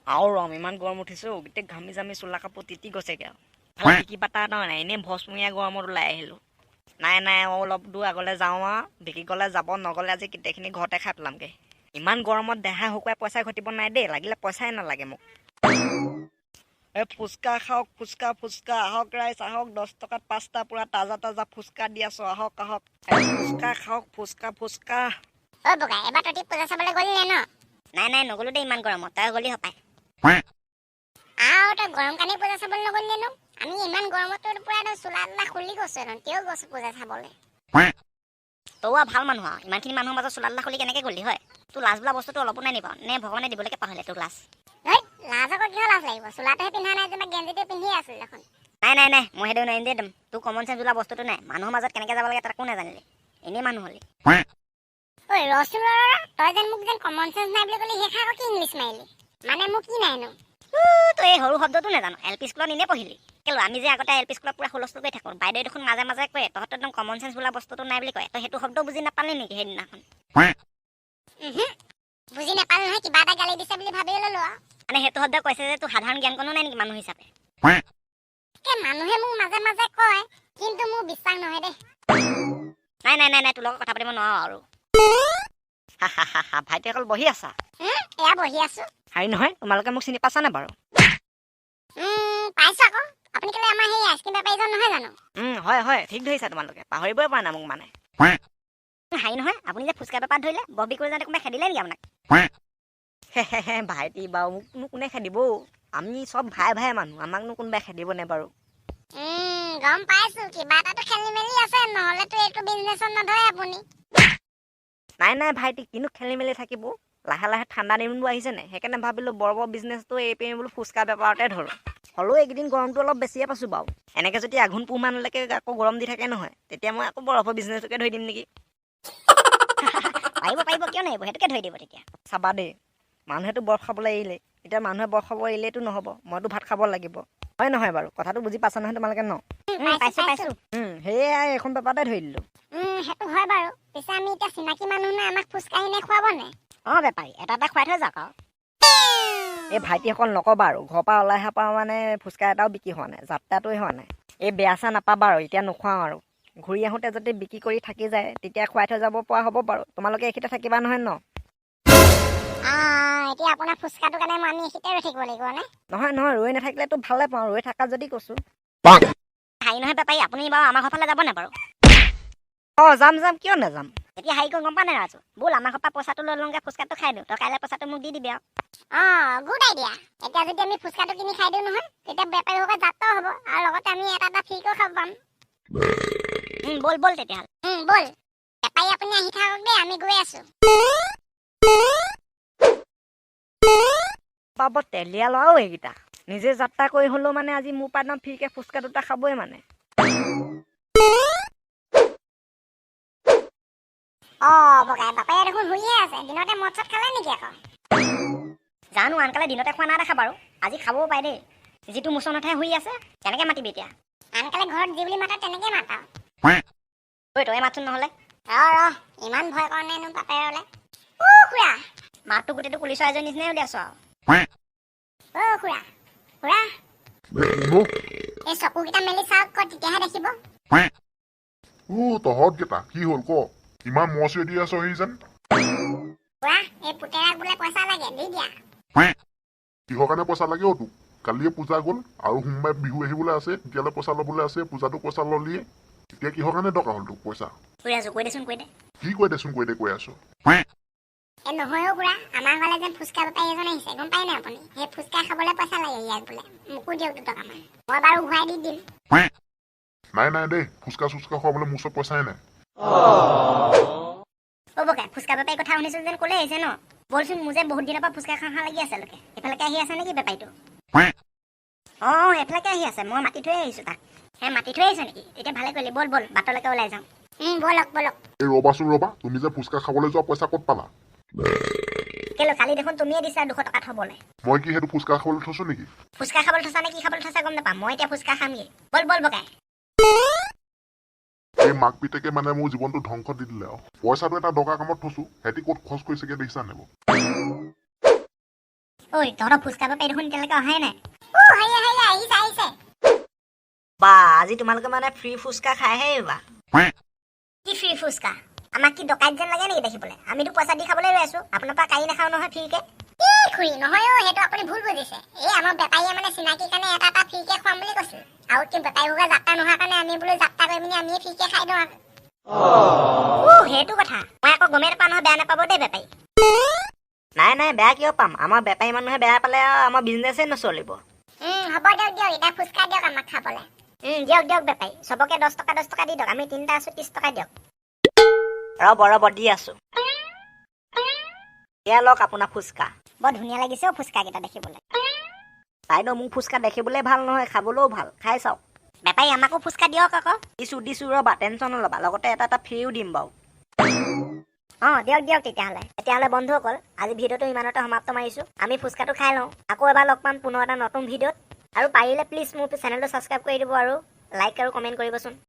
আৰু ৰম ইমান গৰম উঠিছে গোটেই ঘামি জামি চোলা কাপোৰ তিতি গৈছেগে আৰু ভালে বিকি পাতা নাই এনেই ভস্মীয়া গৰমত ওলাই আহিলোঁ নাই নাই অলপ দূৰ আগলৈ যাওঁ আৰু বিকি গ'লে যাব নগ'লে আজি গোটেইখিনি ঘৰতে খাই পেলামগৈ ইমান গৰমত দেহা শুকুৱাই পইচা ঘটিব নাই দেই লাগিলে পইচাই নালাগে মোক এই ফুচকা খাওক ফুচকা ফুচকা আহক ৰাইজ আহক 10 টকাত 5টা পুৰা তাজা তাজা ফুচকা দি আছোঁ আহক আহক ফুচকা খাওক ফুচকা ফুচকা অ' বগা এবাৰ তহঁতি পূজা চাবলৈ গ'লি নে ন? নাই নাই নগলো দেই ইমান গৰমত তই গলি হপায় আৰু তই গৰম কানি পূজা চাবলৈ নগ'লি নে? আমি ইমান গৰমত তোৰ পুৰা একদম চোলা তোলা খুলি গৈছো তেও গৈছো পূজা চাবলৈ। তই আৰু ভাল মানুহ আৰু ইমানখিনি মানুহৰ মাজত চোলা খুলি কেনেকৈ গলি হয় তোৰ লাজ বোলা বস্তুটো অলপো নাই নিবা নে ভগৱানে দিবলৈকে পাহৰিলে তোৰ লাজ লাজ আকৌ কিয় লাজ লাগিব চোলাটোহে পিন্ধা নাই যেনিবা গেঞ্জিটো পিন্ধিয়ে আছিল দেখোন। নাই নাই নাই মই সেইটো নোৱাৰিম দেই তোৰ কমন চেঞ্চ বোলা বস্তুটো নাই মানুহৰ মাজত কেনেকৈ যাব লাগে তাকো নাজানিলে এনেই মানুহ হ'লি ঐ ৰচোন তই যেন মোক যেন কমন চেঞ্চ নাই বুলি ক'লি সেইষাৰ আকৌ কি ইংলিছ মাৰিলি মানে মোৰ কি নাইনো তই এই সৰু শব্দটো নাজানো এল পি স্কুলত এনেই পঢ়িলি কেলৈ আমি যে আগতে এল পি স্কুলত পুৰা হুলস্থুল কৰি থাকোঁ বাইদেউ দেখোন মাজে মাজে কয় তহঁতৰ একদম কমন চেঞ্চ বোলা বস্তুটো নাই বুলি কয় তই সেইটো শব্দ বুজি নাপালি নেকি সেইদিনাখন বুজি নাপালো নহয় কিবা এটা গালি দিছে বুলি ভাবি ল'লো আৰু মানে সেইটো শব্দ কৈছে যে তোৰ সাধাৰণ জ্ঞান কোনো নাই নেকি মানুহ হিচাপে মানুহে মোক মাজে মাজে কয় কিন্তু মোৰ বিশ্বাস নহয় দেই নাই নাই নাই নাই তোৰ লগত কথা পাতিব নোৱাৰো আৰু ভাইটিসকল বহি আছা এয়া বহি আছো হেৰি নহয় তোমালোকে মোক চিনি পাইছানে বাৰু পাইছো আকৌ আপুনি কেলে আমাৰ সেই আইচক্ৰীম বেপাৰীজন নহয় জানো হয় হয় ঠিক ধৰিছা তোমালোকে পাহৰিবই পৰা নাই মোক মানে হাই নহয় আপুনি যে ফুচকা বেপাৰ ধৰিলে ববী কৰি যাওঁতে কোনোবাই খেদিলে নেকি আপোনাক ভাইটি বাৰু মোকনো কোনে খেদিব আমি চব ভাই ভাই মানুহ আমাকনো কোনোবাই খেদিব নে বাৰু গম পাইছো কিবা এটাতো খেলি মেলি আছে নহ'লেতো এইটো বিজনেছত নধৰে আপুনি নাই নাই ভাইটি কিনো খেলি মেলি থাকিব লাহে লাহে ঠাণ্ডা দিনবোৰ আহিছে নাই সেইকাৰণে ভাবিলোঁ বৰ বিজনেছটো এই পিনে বোলো ফুচকা বেপাৰতে ধৰোঁ হ'লেও এইকেইদিন গৰমটো অলপ বেছিয়ে পাইছোঁ বাৰু এনেকৈ যদি আঘোণ পুহ মানলৈকে আকৌ গৰম দি থাকে নহয় তেতিয়া মই আকৌ বৰফৰ বিজনেছটোকে ধৰি দিম নেকি পাৰিব পাৰিব কিয় নাহিব সেইটোকে ধৰি দিব তেতিয়া চাবা দেই মানুহেতো বৰফ খাবলৈ এৰিলে এতিয়া মানুহে বৰফ খাব এৰিলেতো নহ'ব মইতো ভাত খাব লাগিব হয় নহয় বাৰু কথাটো বুজি পাইছা নহয় তোমালোকে ন পাইছো পাইছো সেয়াই এখন পেপাৰতে ধৰি দিলোঁ সেইটো হয় বাৰু পিছে আমি এতিয়া চিনাকি মানুহ নাই আমাক ফুচকা এনে খুৱাব নে অঁ বেপাৰী এটা এটা খুৱাই থৈ যাওক আৰু এই ভাইটিসকল নক'বা আৰু ঘৰৰ পৰা ওলাই অহা পৰা মানে ফুচকা এটাও বিক্ৰী হোৱা নাই যাত্ৰাটোৱে হোৱা নাই এই বেয়া চা নাপাবা আৰু এতিয়া নোখোৱাওঁ আৰু ঘূৰি আহোঁতে যদি বিক্ৰী কৰি থাকি যায় তেতিয়া খুৱাই থৈ যাব পৰা হ'ব বাৰু তোমালোকে এইখিনিতে থাকিবা নহয় ন এতিয়া আপোনাৰ ফুচকাটোৰ কাৰণে আমি এইখিনিতে ৰৈ থাকিব লাগিব নে নহয় নহয় ৰৈ নাথাকিলেতো ভালে পাওঁ ৰৈ থাকা যদি কৈছোঁ হাই নহয় বেপাৰী আপুনি বাৰু আমাৰ ঘৰ ফালে যাব নে বাৰু যাম যাম কিয় নাযাম এতিয়া হাই কৰি গম পা নাই ৰাজু ব'ল আমাৰ ঘৰৰ পৰা পইচাটো লৈ লওঁগৈ ফুচকাটো খাই দিওঁ তই কাইলৈ পইচাটো মোক দি দিবি আৰু গুড আইডিয়া এতিয়া যদি আমি ফুচকাটো কিনি খাই দিওঁ নহয় তেতিয়া বেপাৰীসকল যাত্ৰাও হ'ব আৰু লগতে আমি এটা এটা ফ্ৰীকৈ খাব পাম ব'ল ব'ল তেতিয়াহ'লে ব'ল বেপাৰী আপুনি আহি থাকক দেই আমি গৈ আছো পাব তেলীয়া ল'ৰাও এইকেইটা নিজে যাত্ৰা কৰি হ'লেও মানে আজি মোৰ পৰা একদম ফ্ৰীকৈ ফুচকা দুটা খাবই মানে বগাই বাপাই দেখোন শুইয়ে আছে দিনতে মদ চদ খালে নেকি আকৌ জানো আনকালে দিনতে খোৱা নাই দেখা বাৰু আজি খাবও পাৰে দেই যিটো মোচনতহে শুই আছে কেনেকৈ মাতিবি এতিয়া আনকালে ঘৰত যি বুলি মাতা তেনেকে মাতা ঐ তই মাতচোন নহ'লে ইমান ভয় কৰা নাইনো বাপেৰলে খুৰা মাতটো গোটেইটো পুলিচ এজনী নিচিনাই উলিয়াইছ আৰু খুৰা খুৰা এই চকুকেইটা মেলি চাওক ক তেতিয়াহে দেখিব তহঁতকেইটা কি হ'ল ক ইমান মচি দি আছ সি যেন খুৰা এই পুতেৰাক বোলে পইচা লাগে দি দিয়া কিহৰ কাৰণে পইচা লাগে তোক কালিয়ে পূজা গ'ল আৰু সোমবাৰে বিহু আহিবলৈ আছে তেতিয়ালৈ পইচা ল'বলৈ আছে পূজাটো পইচা ল'লিয়ে এতিয়া কিহৰ কাৰণে দৰকাৰ হ'ল তোক পইচা কৈ দেচোন কৈ দে কি কৈ দেচোন কৈ আছো নহয় খুৰা আমাৰ ঘৰলৈ যেন ফুচকা বেপাৰী এজন আহিছে গম পাই নাই আপুনি সেই ফুচকা খাবলৈ পইচা লাগে ইয়াক বোলে মোকো দিয়ক 2 টকামান মই বাৰু ঘূৰাই দি দিম নাই দেই ফুচকা চুচকা খুৱাবলৈ মোৰ ওচৰত পইচাই নাই বগাই ফুচকা বেপাৰী কথা শুনিছো যেন ক'লে আহিছে ন বলচোন মোৰ যে বহুত দিনৰ পৰা ফুচকা খাওঁ লাগি আছে লোকে এইফালেকে আহি আছে নেকি বেপাৰীটো এইফালেকে আহি আছে মই মাতি থৈ আহিছো তাক মাতি থৈ আহিছে নেকি তেতিয়া ভালে কৰিলি ব'ল ব'ল বাটলৈকে ওলাই যাওঁ ব'লক এই ৰ'বাচোন ৰ'বা তুমি যে ফুচকা খাবলৈ যোৱা পইচা ক'ত পালা কেলৈ কালি দেখোন তুমিয়ে দিছা 200 টকা থ'বলৈ মই কি সেইটো ফুচকা খাবলৈ থৈছো নেকি ফুচকা খাবলৈ থৈছা নে কি খাবলৈ থৈছা গম নাপাম মই এতিয়া ফুচকা খামগৈ ব'ল বগাই এই মাক পিতেকে মানে মোৰ জীৱনটো ধ্বংস দি দিলে আৰু পইচাটো এটা দৰকাৰ কামত থৈছো সিহঁতি ক'ত খৰচ কৰিছেগে দেখিছা নেব ঐ তহঁতৰ ফুচকা বেপাৰী দেখোন এতিয়ালৈকে অহাই নাই আহিছে বা আজি তোমালোকে মানে ফ্ৰী ফুচকা খাইহে এইবা কি ফ্ৰী ফুচকা আমাক কি ডকাইত যেন লাগে নেকি দেখিবলৈ আমিতো পইচা দি খাবলৈ ৰৈ আছো আপোনাৰ পৰা কাৰি নাখাওঁ নহয় ফ্ৰীকে খুৰী নহয় সেইটো আপুনি ভুল বুজিছে এই আমাৰ বেপাৰীয়ে মানে চিনাকি কাৰণে এটা ফ্ৰীকে খুৱাম বুলি কৈছিল আৰু কি বেপাৰীবোৰে যাত্ৰা নোহোৱাৰ কাৰণে আমি বোলো যাত্ৰা কৰি পিনি আমিয়ে ফ্ৰীকে খাই দিওঁ সেইটো কথা মই আকৌ গমেই নাপাওঁ নহয় বেয়া নাপাব দেই বেপাৰী নাই বেয়া কিয় পাম আমাৰ বেপাৰী মানুহে বেয়া পালে আৰু আমাৰ বিজনেছেই নচলিব হ'ব দিয়ক এতিয়া ফুচকা দিয়ক আমাক খাবলৈ দিয়ক বেপাৰী চবকে 10 টকা দি দিয়ক আমি 3টা আছো 30 টকা দিয়ক ৰ'ব দি আছো এয়া লওক আপোনাৰ ফুচকা বৰ ধুনীয়া লাগিছে ফুচকা কেইটা দেখিবলৈ তাইনো মোক ফুচকা দেখিবলৈ ভাল নহয় খাবলৈও ভাল খাই চাওক বেপাৰী আমাকো ফুচকা দিয়ক আকৌ দিছো ৰ'বা টেনশ্যন নল'বা লগতে এটা ফ্ৰীও দিম বাৰু দিয়ক তেতিয়াহ'লে বন্ধুসকল আজি ভিডিঅ'টো ইমানতে সমাপ্ত মাৰিছোঁ আমি ফুচকাটো খাই লওঁ আকৌ এবাৰ লগ পাম পুনৰ এটা নতুন ভিডিঅ'ত আৰু পাৰিলে প্লিজ মোৰ চেনেলটো ছাবস্ক্ৰাইব কৰি দিব আৰু লাইক আৰু কমেণ্ট কৰিবচোন